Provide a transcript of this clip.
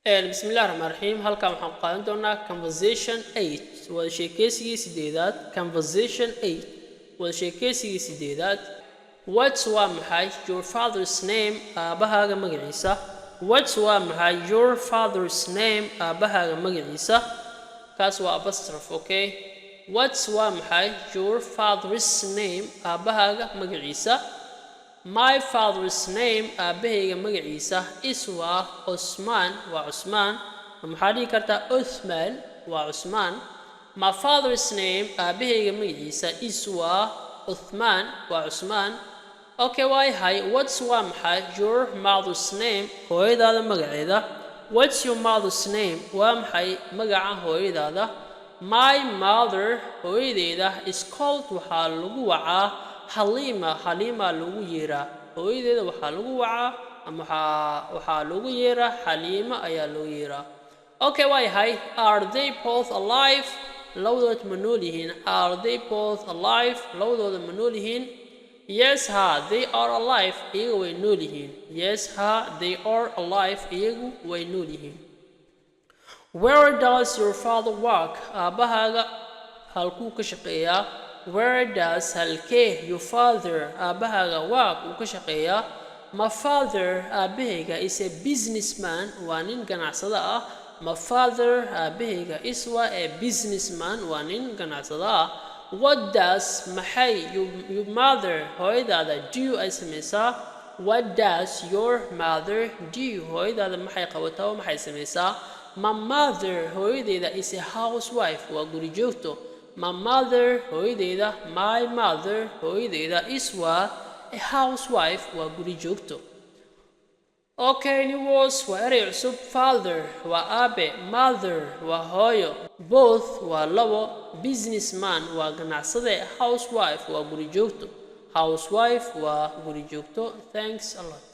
بسم الله الرحمن الرحيم halkan waxaan qaadan doonaa conversation 8 wada sheekeysigii sideedaad conversation 8 wada sheekeysigii sideedaad what's waa maxay your father's name aabahaaga magaciisa what's waa maxay your father's name aabahaaga magaciisa kaas waa apostrophe okay what's waa maxay your father's name aabahaaga magaciisa My father's name aabahayga magaciisa is waa Usman waa Usman maxaa dhihi kartaa Uthman waa Usman My father's name aabahayga magaciisa is waa Uthman waa Usman Okay why hi what's waa maxay your mother's name hooyadaada magaceeda What's your mother's name waa maxay magaca hooyadaada My mother hooyadeeda is called waxaa lagu wacaa Halima lagu yeeraa hooyadeeda waxaa lagu wacaa ama waxaa lagu yeeraa Halima ayaa loo yeeraa Okay why hi are they both alive labadood ma nool yihiin Are they both alive labadooda ma nool yihiin Yes ha they are alive iyagu way nool yihiin Yes ha they are alive iyagu way nool yihiin Where does your father work aabahaaga halkuu ka shaqeeyaa Where does halkee your father aabahaaga work uu ka shaqeeyaa My father aabahayga is a businessman waa nin ganacsada ah My father aabahayga is waa a businessman waa nin ganacsada ah What does maxay your mother hooyadaada do ay samaysaa What does your mother do hooyadaada maxay qabataa oo maxay samaysaa My mother hooyadeeda is a housewife waa guri joogto My mother hooyadeeda my mother hooyadeeda is waa a housewife waa guri joogto Okay new words waa erey cusub father waa aabe mother waa hooyo both waa labo businessman waa ganacsade housewife waa guri joogto housewife waa guri joogto Thanks a lot